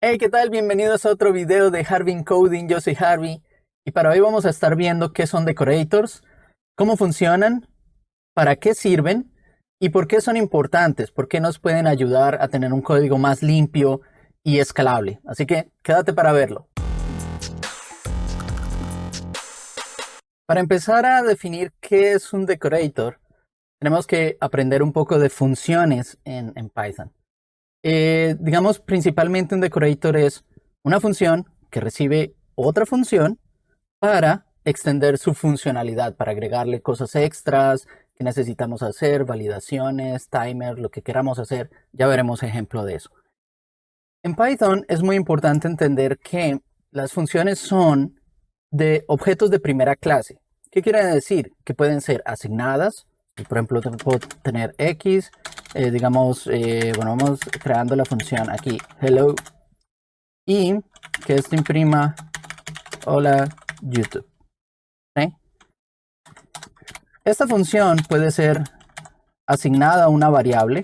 Hey, ¿qué tal? Bienvenidos a otro video de Harvey Coding. Yo soy Harvey y para hoy vamos a estar viendo qué son decorators, cómo funcionan, para qué sirven y por qué son importantes, por qué nos pueden ayudar a tener un código más limpio y escalable. Así que quédate para verlo. Para empezar a definir qué es un decorator, tenemos que aprender un poco de funciones en Python. Digamos, principalmente un decorator es una función que recibe otra función para extender su funcionalidad, para agregarle cosas extras que necesitamos hacer, validaciones, timers, lo que queramos hacer. Ya veremos ejemplo de eso. En Python es muy importante entender que las funciones son de objetos de primera clase. ¿Qué quiere decir? Que pueden ser asignadas. Por ejemplo, puedo tener X, digamos, bueno, vamos creando la función aquí, hello, y que esto imprima hola YouTube. ¿Sí? Esta función puede ser asignada a una variable.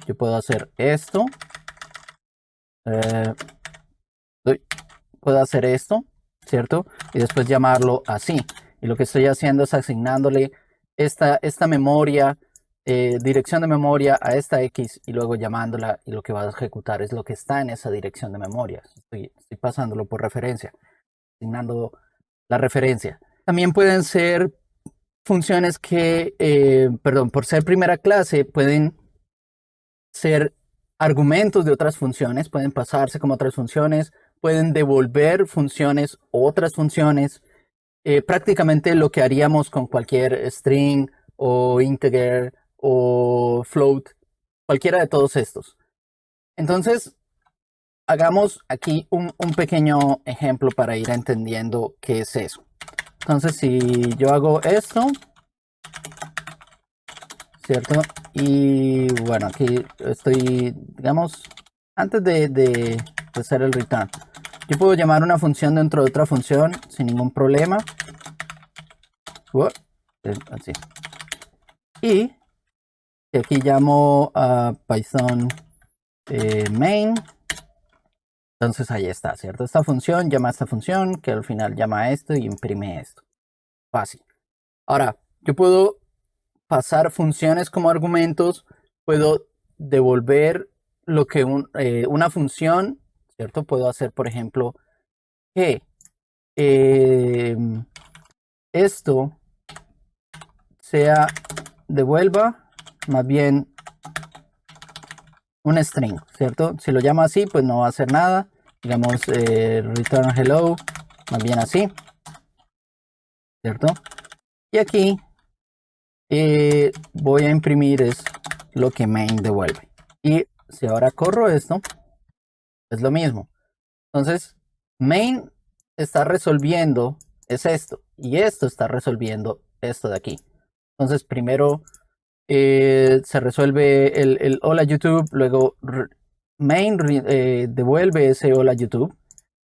Yo puedo hacer esto, eh, puedo hacer esto, ¿cierto? Y después llamarlo así. Y lo que estoy haciendo es asignándole esta memoria, dirección de memoria a esta X y luego llamándola, y lo que va a ejecutar es lo que está en esa dirección de memoria. Estoy pasándolo por referencia, asignando la referencia. También pueden ser funciones que, perdón, por ser primera clase, pueden ser argumentos de otras funciones, pueden pasarse como otras funciones, pueden devolver funciones, otras funciones, prácticamente lo que haríamos con cualquier string o integer o float, cualquiera de todos estos. Entonces, hagamos aquí un pequeño ejemplo para ir entendiendo qué es eso. Entonces, si yo hago esto, ¿cierto? Y bueno, aquí estoy, digamos, antes de hacer el return, yo puedo llamar una función dentro de otra función sin ningún problema. Así. Y aquí llamo a Python main. Entonces ahí está, ¿cierto? Esta función llama a esta función, que al final llama a esto y imprime esto. Fácil. Ahora, yo puedo pasar funciones como argumentos, puedo devolver lo que una función, ¿cierto? Puedo hacer, por ejemplo, que eh, esto sea, devuelva más bien un string, ¿cierto? Si lo llamo así, pues no va a hacer nada. Digamos, return hello, más bien así, ¿cierto? Y aquí voy a imprimir es lo que main devuelve. Y si ahora corro esto, es lo mismo. Entonces, main está resolviendo es esto, y esto está resolviendo esto de aquí. Entonces, primero se resuelve el hola YouTube, luego main devuelve ese hola YouTube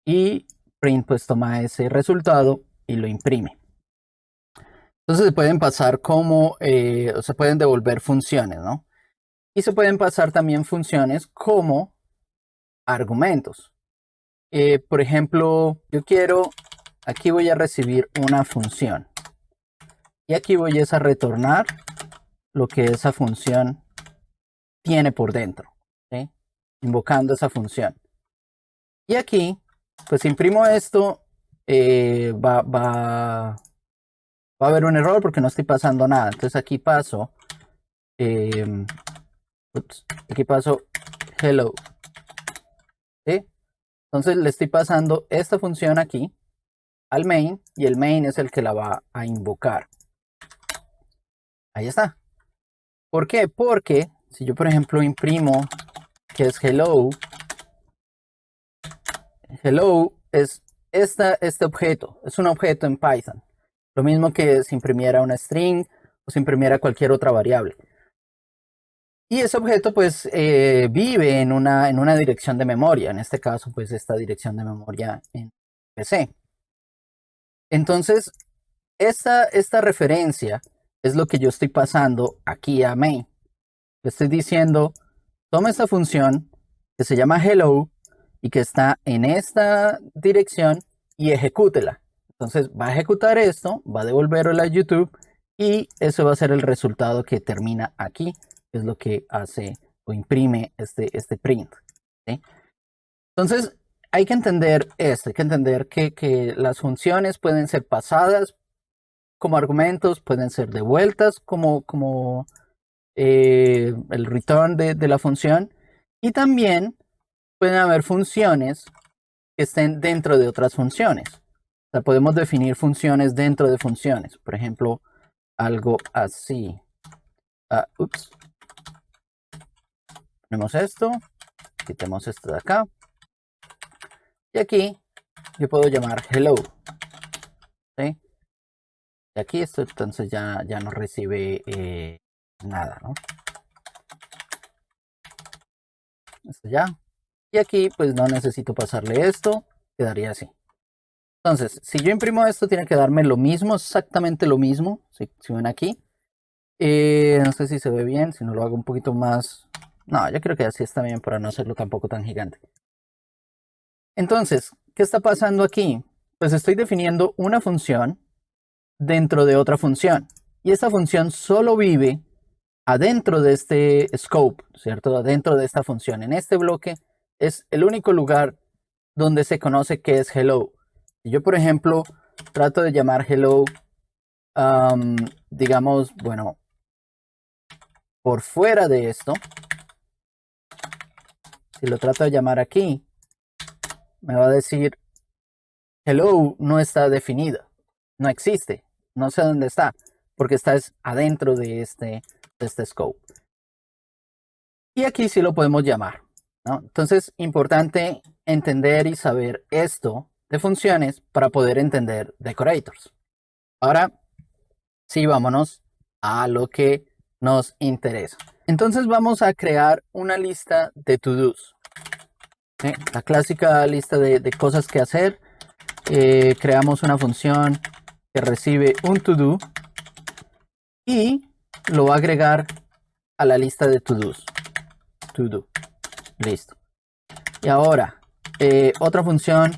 y print pues toma ese resultado y lo imprime. Entonces se pueden pasar como, se pueden devolver funciones, ¿no? Y se pueden pasar también funciones como argumentos. Por ejemplo, yo quiero, aquí voy a recibir una función y aquí voy a retornar lo que esa función tiene por dentro, ¿sí? Invocando esa función. Y aquí, pues imprimo esto, va a haber un error porque no estoy pasando nada. Entonces aquí paso, eh, aquí paso hello, ¿sí? Entonces le estoy pasando esta función aquí al main y el main es el que la va a invocar. Ahí está. ¿Por qué? Porque si yo, por ejemplo, imprimo que es hello, hello es este objeto, es un objeto en Python. Lo mismo que si imprimiera una string o si imprimiera cualquier otra variable. Y ese objeto pues vive en una dirección de memoria, en este caso pues esta dirección de memoria en PC. Entonces, esta referencia es lo que yo estoy pasando aquí a main. Le estoy diciendo, toma esta función que se llama hello y que está en esta dirección y ejecútela. Entonces va a ejecutar esto, va a devolverlo a YouTube y eso va a ser el resultado que termina aquí, que es lo que hace o imprime este print. ¿Sí? Entonces hay que entender esto, hay que entender que las funciones pueden ser pasadas como argumentos, pueden ser devueltas como el return de la función y también pueden haber funciones que estén dentro de otras funciones. O sea, podemos definir funciones dentro de funciones. Por ejemplo, algo así. Ups. Ponemos esto. Quitemos esto de acá. Y aquí yo puedo llamar hello. ¿Sí? Y aquí esto entonces ya no recibe nada, ¿no? Esto ya. Y aquí pues no necesito pasarle esto. Quedaría así. Entonces, si yo imprimo esto, tiene que darme lo mismo, exactamente lo mismo. Si ven aquí. No sé si se ve bien, si no lo hago un poquito más. No, yo creo que así está bien para no hacerlo tampoco tan gigante. Entonces, ¿qué está pasando aquí? Pues estoy definiendo una función dentro de otra función. Y esta función solo vive adentro de este scope, ¿cierto? Adentro de esta función. En este bloque es el único lugar donde se conoce que es hello. Si yo, por ejemplo, trato de llamar hello, digamos, bueno, por fuera de esto, si lo trato de llamar aquí, me va a decir hello no está definida, no existe, no sé dónde está, porque está adentro de este scope. Y aquí sí lo podemos llamar, ¿no? Entonces, importante entender y saber esto de funciones para poder entender decorators. Ahora, sí, vámonos a lo que nos interesa. Entonces vamos a crear una lista de to-dos. ¿Sí? La clásica lista de cosas que hacer. Creamos una función que recibe un to-do y lo va a agregar a la lista de to-dos. To-do. Listo. Y ahora, otra función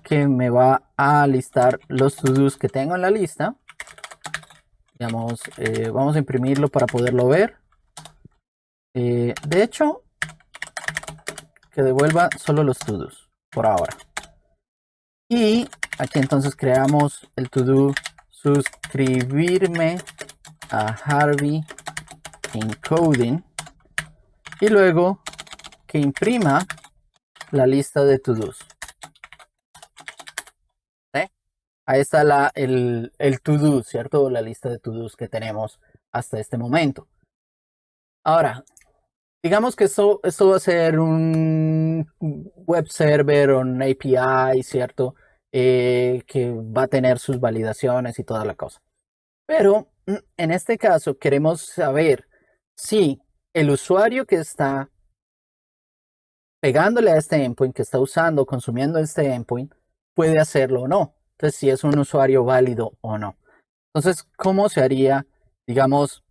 que me va a listar los to-dos que tengo en la lista. Digamos, vamos a imprimirlo para poderlo ver. De hecho, que devuelva solo los to-dos por ahora. Y aquí entonces creamos el to-do suscribirme a Harvey Encoding y luego que imprima la lista de to-dos. ¿Sí? Ahí está el to-do, ¿cierto? La lista de to-dos que tenemos hasta este momento. Ahora, digamos que esto va a ser un web server o un API, ¿cierto? Que va a tener sus validaciones y toda la cosa. Pero en este caso queremos saber si el usuario que está pegándole a este endpoint, que está usando, consumiendo este endpoint, puede hacerlo o no. Entonces, si es un usuario válido o no. Entonces, ¿cómo se haría, digamos,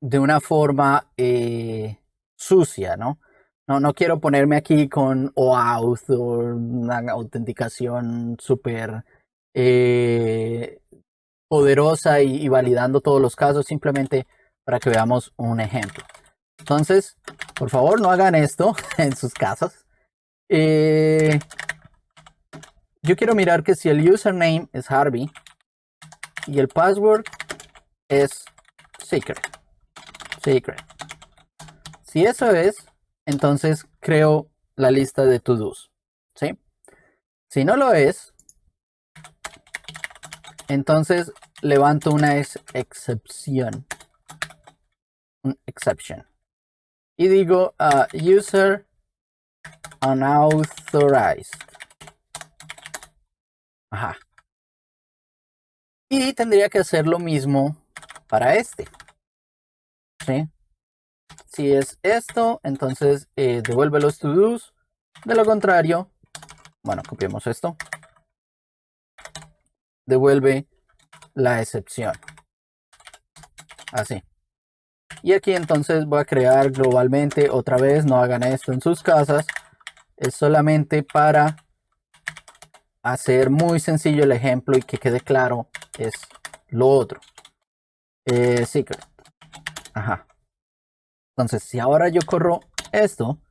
de una forma sucia, ¿no? No quiero ponerme aquí con OAuth o una autenticación súper poderosa y validando todos los casos, simplemente para que veamos un ejemplo. Entonces, por favor, no hagan esto en sus casas. Yo quiero mirar que si el username es Harvey y el password es secret. Si eso es, entonces creo la lista de to-dos. ¿Sí? Si no lo es, entonces levanto una excepción. Un exception. Y digo user unauthorized. Ajá. Y tendría que hacer lo mismo para este. ¿Sí? Si es esto, entonces devuelve los to-dos. De lo contrario, bueno, copiamos esto. Devuelve la excepción. Así. Y aquí entonces voy a crear globalmente, otra vez, no hagan esto en sus casas. Es solamente para hacer muy sencillo el ejemplo y que quede claro es lo otro. Secret. Ajá. Entonces, si ahora yo corro esto,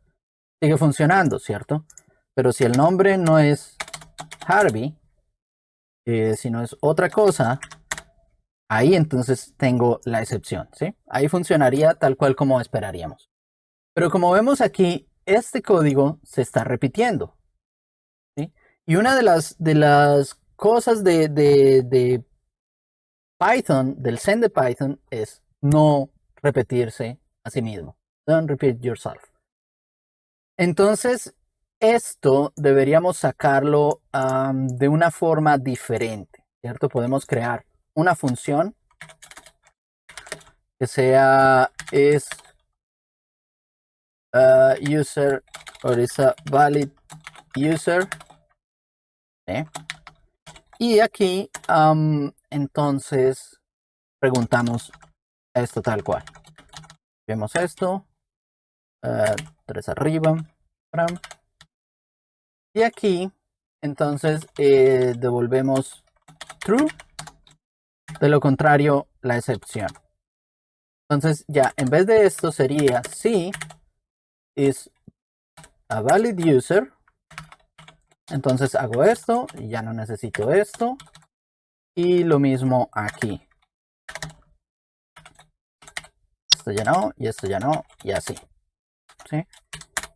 sigue funcionando, ¿cierto? Pero si el nombre no es Harvey, sino es otra cosa, ahí entonces tengo la excepción, ¿sí? Ahí funcionaría tal cual como esperaríamos. Pero como vemos aquí, este código se está repitiendo, ¿sí? Y una de las cosas de Python, del Zen de Python, es no repetirse a sí mismo. Don't repeat yourself. Entonces, esto deberíamos sacarlo de una forma diferente, ¿cierto? Podemos crear una función que sea is user or is a valid user. ¿Sí? Y aquí entonces preguntamos esto tal cual. Vemos esto, 3 arriba, y aquí entonces devolvemos true, de lo contrario la excepción. Entonces ya en vez de esto sería si is a valid user, entonces hago esto y ya no necesito esto, y lo mismo aquí. Esto ya no, y esto ya no, y así. ¿Sí?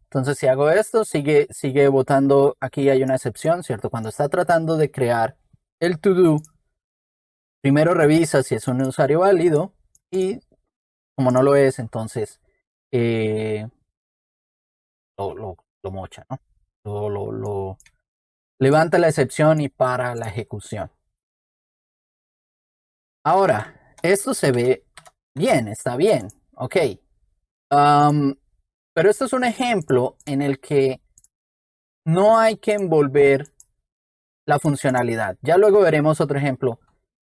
Entonces si hago esto, sigue votando, aquí hay una excepción, ¿cierto? Cuando está tratando de crear el to-do, primero revisa si es un usuario válido y como no lo es, entonces lo mocha, ¿no? Lo levanta la excepción y para la ejecución. Ahora, esto se ve bien, está bien, ok. Pero esto es un ejemplo en el que no hay que envolver la funcionalidad. Ya luego veremos otro ejemplo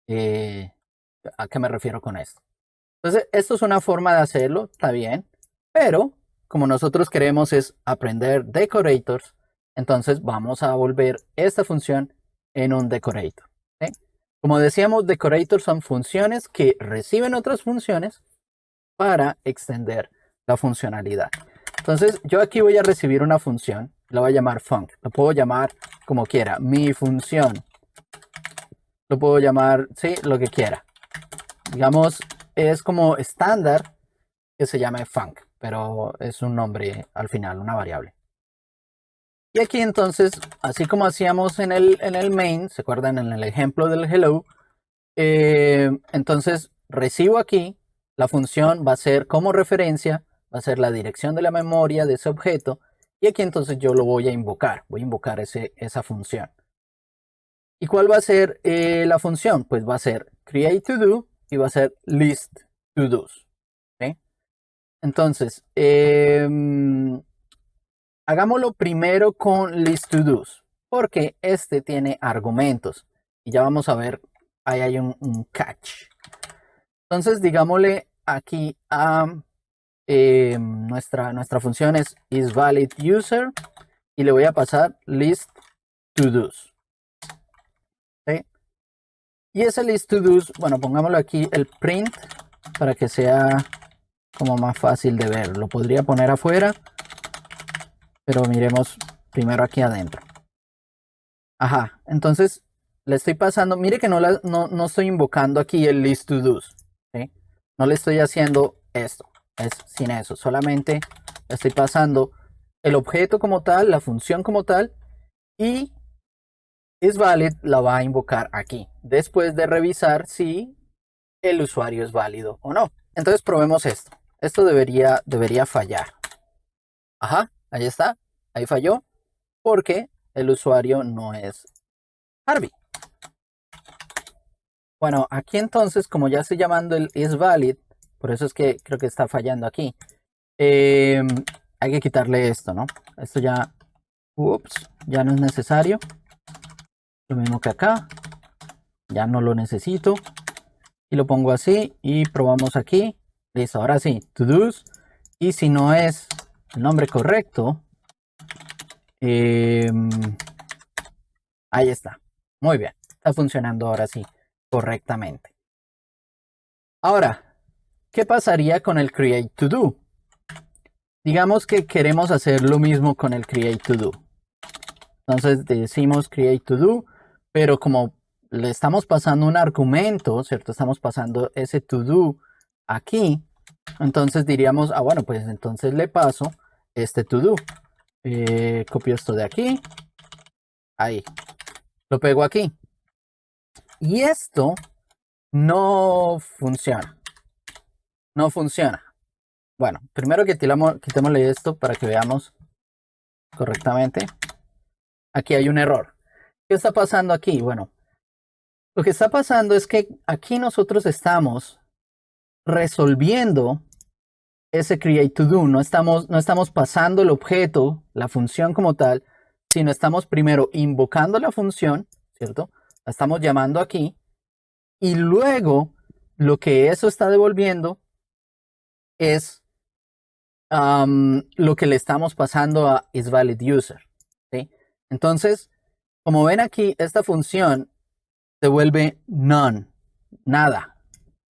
a qué me refiero con esto. Entonces, esto es una forma de hacerlo, está bien, pero como nosotros queremos es aprender decorators, entonces vamos a volver esta función en un decorator. ¿Sí? Como decíamos, decorators son funciones que reciben otras funciones para extender la funcionalidad. Entonces, yo aquí voy a recibir una función, la voy a llamar func, lo puedo llamar como quiera, mi función, lo puedo llamar, sí, lo que quiera. Digamos, es como estándar que se llame func, pero es un nombre al final, una variable. Y aquí entonces, así como hacíamos en el main, ¿se acuerdan en el ejemplo del hello? Entonces recibo aquí, la función va a ser como referencia, va a ser la dirección de la memoria de ese objeto, y aquí entonces yo lo voy a invocar esa función. ¿Y cuál va a ser la función? Pues va a ser create to do y va a ser list to do's. ¿Sí? Entonces, hagámoslo primero con list to do's, porque este tiene argumentos. Y ya vamos a ver, ahí hay un catch. Entonces, digámosle aquí a nuestra función es isValidUser y le voy a pasar list to do's. ¿Sí? Y ese list to do's, bueno, pongámoslo aquí el print para que sea como más fácil de ver. Lo podría poner afuera, pero miremos primero aquí adentro. Ajá, entonces le estoy pasando, mire que no estoy invocando aquí el list to do's, ¿sí? No le estoy haciendo esto, es sin eso, solamente le estoy pasando el objeto como tal, la función como tal, y isValid la va a invocar aquí, después de revisar si el usuario es válido o no. Entonces probemos esto, esto debería fallar. Ajá, ahí está, ahí falló, porque el usuario no es Harvey. Bueno, aquí entonces, como ya estoy llamando el isValid, por eso es que creo que está fallando aquí. Hay que quitarle esto, ¿no? Esto ya, ya no es necesario. Lo mismo que acá, ya no lo necesito. Y lo pongo así y probamos aquí. Listo, ahora sí, to-dos. Y si no es el nombre correcto, ahí está. Muy bien, está funcionando ahora sí correctamente. Ahora, ¿qué pasaría con el create to do? Digamos que queremos hacer lo mismo con el create to do. Entonces decimos create to do, pero como le estamos pasando un argumento, ¿cierto? Estamos pasando ese to do aquí. Entonces diríamos, ah, bueno, pues entonces le paso este to do. Copio esto de aquí. Ahí. Lo pego aquí. Y esto no funciona. No funciona. Bueno, primero que quitémosle esto para que veamos correctamente. Aquí hay un error. ¿Qué está pasando aquí? Bueno, lo que está pasando es que aquí nosotros estamos resolviendo ese create to do. No estamos pasando el objeto, la función como tal, sino estamos primero invocando la función, ¿cierto? La estamos llamando aquí. Y luego lo que eso está devolviendo es lo que le estamos pasando a isValidUser. ¿Sí? Entonces, como ven aquí, esta función devuelve none, nada,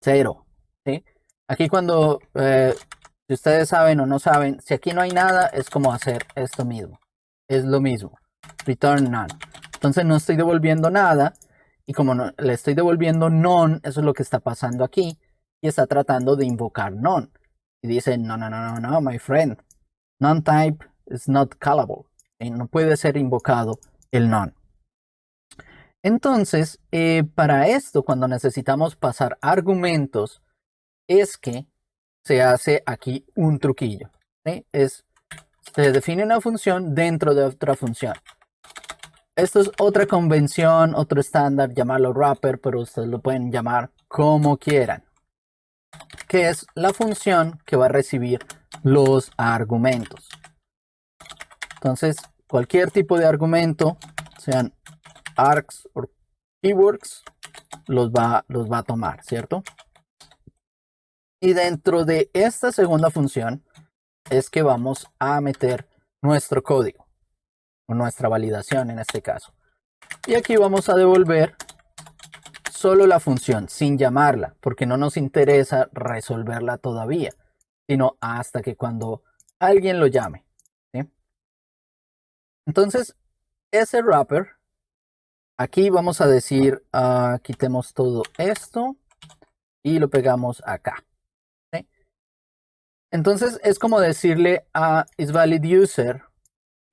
cero. ¿Sí? Aquí cuando, si ustedes saben o no saben, si aquí no hay nada, es como hacer esto mismo. Es lo mismo. Return none. Entonces no estoy devolviendo nada. Y como no, le estoy devolviendo none, eso es lo que está pasando aquí. Y está tratando de invocar none. Y dice, no, no, no, no, no, my friend. None type is not callable. ¿Sí? No puede ser invocado el none. Entonces, para esto, cuando necesitamos pasar argumentos, es que se hace aquí un truquillo. ¿Sí? Se define una función dentro de otra función. Esto es otra convención, otro estándar, llamarlo wrapper, pero ustedes lo pueden llamar como quieran. Que es la función que va a recibir los argumentos. Entonces, cualquier tipo de argumento, sean args o keywords, los va a tomar, ¿cierto? Y dentro de esta segunda función es que vamos a meter nuestro código, o nuestra validación en este caso. Y aquí vamos a devolver solo la función, sin llamarla, porque no nos interesa resolverla todavía, sino hasta que cuando alguien lo llame. ¿Sí? Entonces, ese wrapper, aquí vamos a decir, quitemos todo esto y lo pegamos acá. ¿Sí? Entonces, es como decirle a isValidUser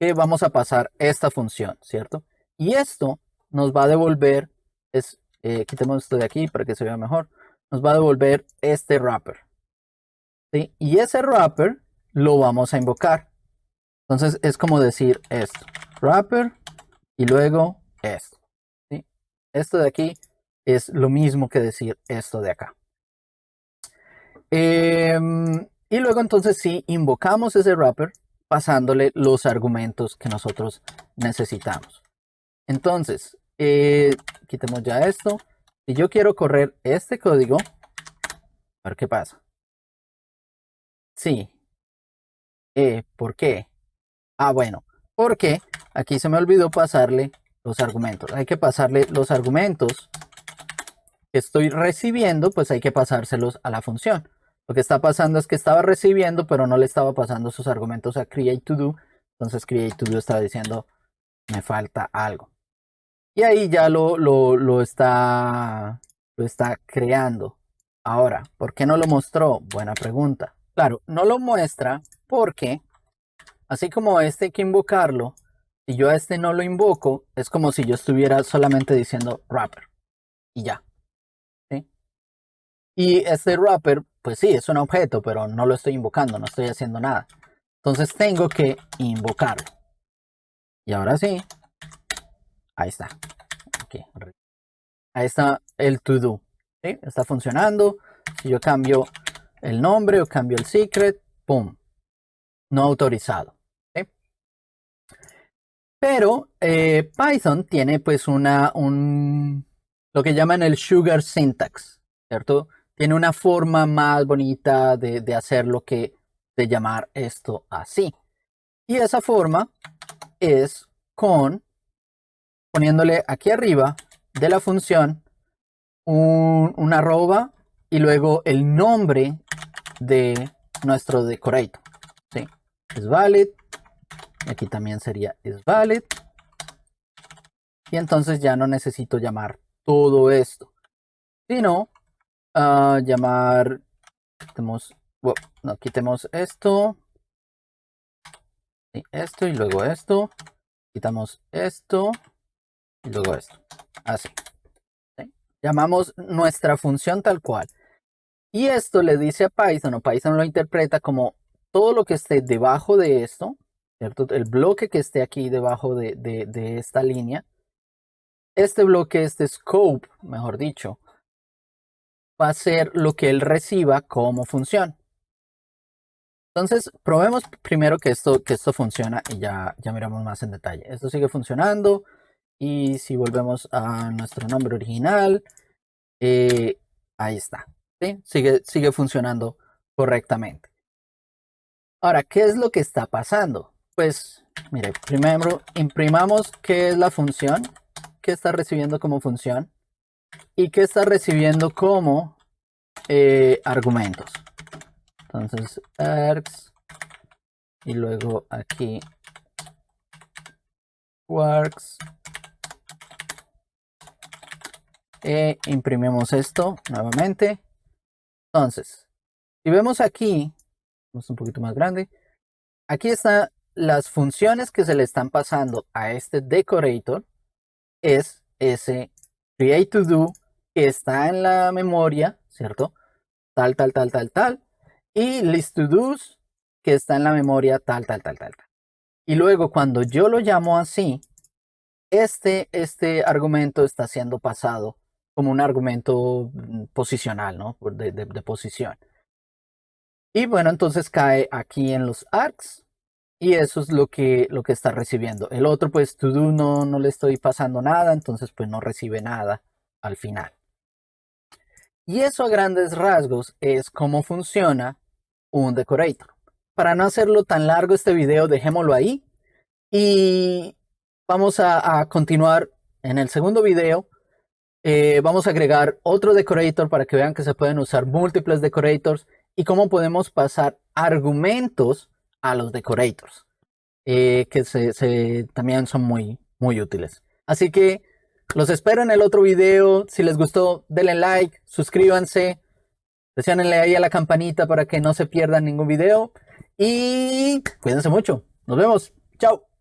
que vamos a pasar esta función, ¿cierto? Y esto nos va a devolver, quitemos esto de aquí para que se vea mejor, nos va a devolver este wrapper. ¿Sí? Y ese wrapper lo vamos a invocar. Entonces es como decir esto, wrapper y luego esto. ¿Sí? Esto de aquí es lo mismo que decir esto de acá. Y luego entonces sí invocamos ese wrapper pasándole los argumentos que nosotros necesitamos. Entonces, quitemos ya esto. Si yo quiero correr este código, a ver qué pasa. Sí. ¿Por qué? Ah, bueno, porque aquí se me olvidó pasarle los argumentos. Hay que pasarle los argumentos que estoy recibiendo, pues hay que pasárselos a la función. Lo que está pasando es que estaba recibiendo, pero no le estaba pasando sus argumentos a createToDo. Entonces createToDo estaba diciendo, me falta algo. Y ahí ya lo está creando. Ahora, ¿por qué no lo mostró? Buena pregunta. Claro, no lo muestra porque, así como este hay que invocarlo, si yo a este no lo invoco, es como si yo estuviera solamente diciendo wrapper y ya. ¿Sí? Y este wrapper, pues sí, es un objeto, pero no lo estoy invocando, no estoy haciendo nada. Entonces tengo que invocarlo. Y ahora sí, ahí está. Okay. Ahí está el to do. ¿Sí? Está funcionando. Si yo cambio el nombre o cambio el secret, ¡pum! No autorizado. ¿Sí? Pero Python tiene pues lo que llaman el sugar syntax, ¿cierto? tiene una forma más bonita de hacerlo que de llamar esto así. Y esa forma es con poniéndole aquí arriba de la función un arroba y luego el nombre de nuestro decorator. ¿Sí? Es valid. Aquí también sería is valid. Y entonces ya no necesito llamar todo esto, sino llamar, quitemos esto, y esto y luego esto, quitamos esto y luego esto, así. ¿Sí? Llamamos nuestra función tal cual. Y esto le dice a Python, o Python lo interpreta como todo lo que esté debajo de esto, ¿cierto? El bloque que esté aquí debajo de esta línea, este bloque, este scope, mejor dicho, va a ser lo que él reciba como función. Entonces, probemos primero que esto funciona y ya miramos más en detalle. Esto sigue funcionando y si volvemos a nuestro nombre original, ahí está. ¿Sí? Sigue funcionando correctamente. Ahora, ¿qué es lo que está pasando? Pues, mire, primero imprimamos qué es la función, qué está recibiendo como función y qué está recibiendo como argumentos. Entonces, args y luego aquí works. Imprimimos esto nuevamente. Entonces, si vemos aquí, es un poquito más grande, aquí están las funciones que se le están pasando a este decorator. Es ese create to do que está en la memoria, ¿cierto? Tal. Y list to do's que está en la memoria tal. Y luego cuando yo lo llamo así, este argumento está siendo pasado como un argumento posicional, ¿no? De posición. Y bueno, entonces cae aquí en los args y eso es lo que está recibiendo. El otro, pues, to do no le estoy pasando nada, entonces pues no recibe nada al final. Y eso a grandes rasgos es cómo funciona un decorator. Para no hacerlo tan largo este video, dejémoslo ahí y vamos a continuar en el segundo video. Vamos a agregar otro decorator para que vean que se pueden usar múltiples decorators y cómo podemos pasar argumentos a los decorators, que también son muy útiles. Así que los espero en el otro video. Si les gustó, denle like, suscríbanse, presionenle ahí a la campanita para que no se pierdan ningún video y cuídense mucho. Nos vemos. Chao.